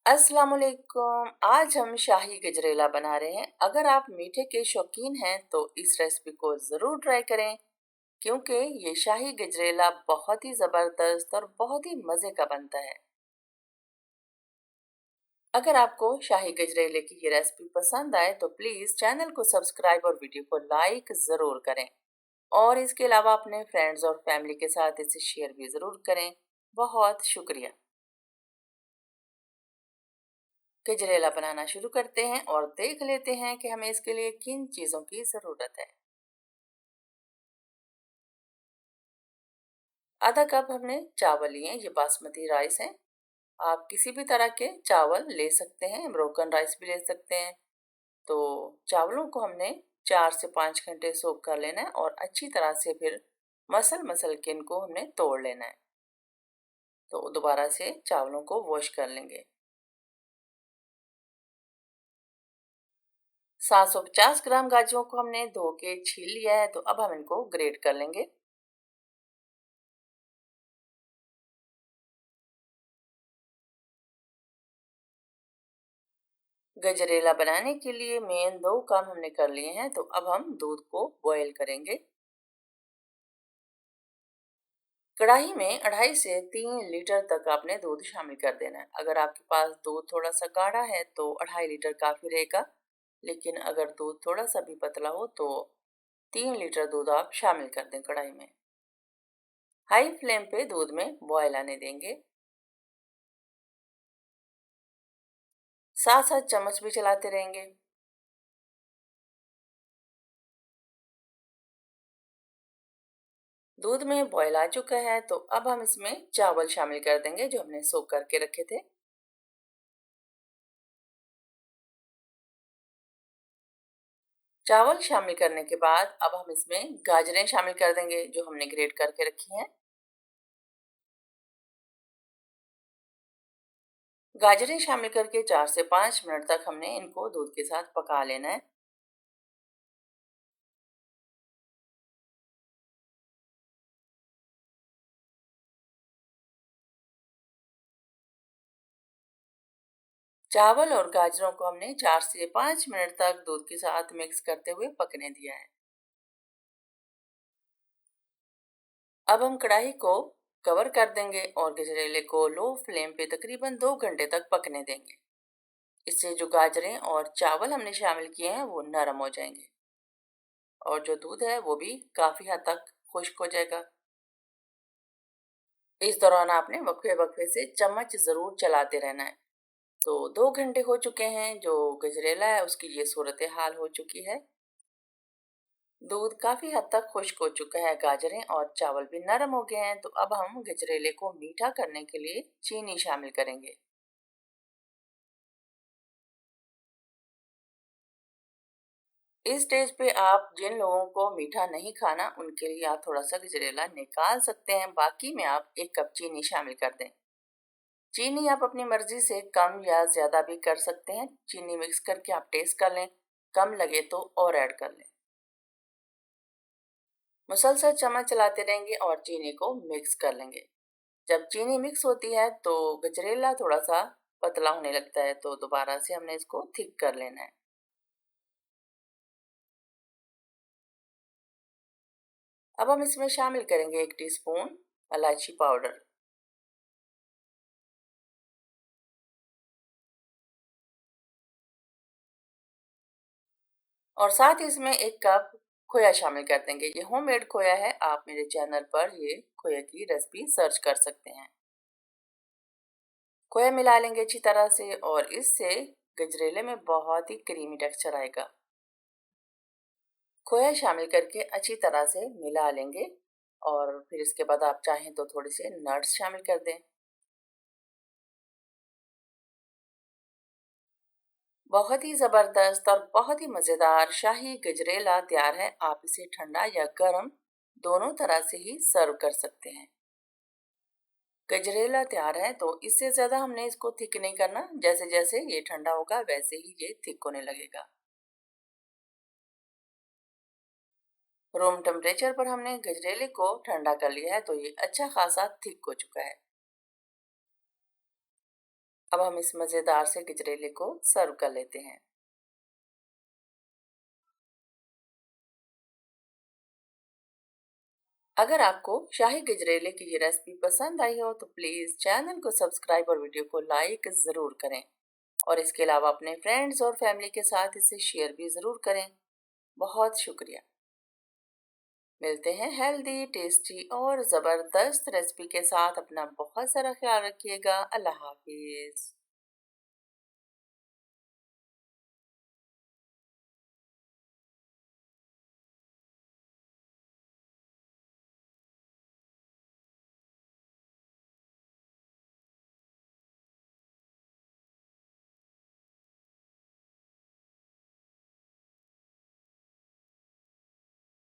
अस्सलाम वालेकुम। आज हम शाही गजरेला बना रहे हैं। अगर आप मीठे के शौकीन हैं तो इस रेसिपी को ज़रूर ट्राई करें क्योंकि ये शाही गजरेला बहुत ही ज़बरदस्त और बहुत ही मज़े का बनता है। अगर आपको शाही गजरेले की ये रेसिपी पसंद आए तो प्लीज़ चैनल को सब्सक्राइब और वीडियो को लाइक ज़रूर करें और इसके अलावा अपने फ्रेंड्स और फैमिली के साथ इसे शेयर भी ज़रूर करें। बहुत शुक्रिया। गजरेला बनाना शुरू करते हैं और देख लेते हैं कि हमें इसके लिए किन चीज़ों की ज़रूरत है। आधा कप हमने चावल लिए हैं, ये बासमती राइस है। आप किसी भी तरह के चावल ले सकते हैं, ब्रोकन राइस भी ले सकते हैं। तो चावलों को हमने 4 से 5 घंटे सोक कर लेना है और अच्छी तरह से फिर मसल मसल के इनको हमने तोड़ लेना है। तो दोबारा से चावलों को वॉश कर लेंगे। 750 ग्राम गाजरों को हमने धो के छील लिया है, तो अब हम इनको ग्रेट कर लेंगे। गजरेला बनाने के लिए मेन 2 काम हमने कर लिए हैं, तो अब हम दूध को बॉयल करेंगे। कढ़ाई में 2.5 से 3 लीटर तक आपने दूध शामिल कर देना है। अगर आपके पास दूध थोड़ा सा गाढ़ा है तो 2.5 लीटर काफ़ी रहेगा, लेकिन अगर दूध थोड़ा सा भी पतला हो तो 3 लीटर दूध आप शामिल कर दें कढ़ाई में। हाई फ्लेम पे दूध में बॉयल आने देंगे। साथ साथ चम्मच भी चलाते रहेंगे। दूध में बॉयल आ चुका है, तो अब हम इसमें चावल शामिल कर देंगे जो हमने सोक करके रखे थे। चावल शामिल करने के बाद अब हम इसमें गाजरें शामिल कर देंगे जो हमने ग्रेट करके रखी हैं। गाजरें शामिल करके 4 से 5 मिनट तक हमने इनको दूध के साथ पका लेना है। चावल और गाजरों को हमने 4 से 5 मिनट तक दूध के साथ मिक्स करते हुए पकने दिया है। अब हम कढ़ाई को कवर कर देंगे और गजरेले को लो फ्लेम पे तकरीबन 2 घंटे तक पकने देंगे। इससे जो गाजरें और चावल हमने शामिल किए हैं वो नरम हो जाएंगे और जो दूध है वो भी काफ़ी हद तक खुश्क हो जाएगा। इस दौरान आपने वक्फे वक्फे से चम्मच ज़रूर चलाते रहना है। तो 2 घंटे हो चुके हैं, जो गजरेला है उसकी ये सूरत हाल हो चुकी है। दूध काफ़ी हद तक खुश्क हो चुका है, गाजरें और चावल भी नरम हो गए हैं। तो अब हम गजरेले को मीठा करने के लिए चीनी शामिल करेंगे। इस स्टेज पे आप जिन लोगों को मीठा नहीं खाना उनके लिए आप थोड़ा सा गजरेला निकाल सकते हैं, बाकी में आप 1 कप चीनी शामिल कर दें। चीनी आप अपनी मर्जी से कम या ज़्यादा भी कर सकते हैं। चीनी मिक्स करके आप टेस्ट कर लें, कम लगे तो और ऐड कर लें। मुसलसल चम्मच चलाते रहेंगे और चीनी को मिक्स कर लेंगे। जब चीनी मिक्स होती है तो गजरेला थोड़ा सा पतला होने लगता है, तो दोबारा से हमने इसको थिक कर लेना है। अब हम इसमें शामिल करेंगे 1 टीस्पून इलायची पाउडर और साथ ही इसमें 1 कप खोया शामिल कर देंगे। ये होममेड खोया है, आप मेरे चैनल पर ये खोया की रेसिपी सर्च कर सकते हैं। खोया मिला लेंगे अच्छी तरह से और इससे गजरेले में बहुत ही क्रीमी टेक्सचर आएगा। खोया शामिल करके अच्छी तरह से मिला लेंगे और फिर इसके बाद आप चाहें तो थोड़े से नट्स शामिल कर दें। बहुत ही ज़बरदस्त और बहुत ही मज़ेदार शाही गजरेला तैयार है। आप इसे ठंडा या गर्म दोनों तरह से ही सर्व कर सकते हैं। गजरेला तैयार है, तो इससे ज़्यादा हमने इसको थिक नहीं करना। जैसे जैसे ये ठंडा होगा वैसे ही ये थिक होने लगेगा। रूम टेम्परेचर पर हमने गजरेले को ठंडा कर लिया है, तो ये अच्छा खासा थिक हो चुका है। अब हम इस मज़ेदार से गजरेले को सर्व कर लेते हैं। अगर आपको शाही गजरेले की ये रेसिपी पसंद आई हो तो प्लीज़ चैनल को सब्सक्राइब और वीडियो को लाइक ज़रूर करें। और इसके अलावा अपने फ्रेंड्स और फैमिली के साथ इसे शेयर भी ज़रूर करें। बहुत शुक्रिया। मिलते हैं हेल्दी, टेस्टी और ज़बरदस्त रेसिपी के साथ। अपना बहुत सारा ख्याल रखिएगा। अल्लाह हाफिज़।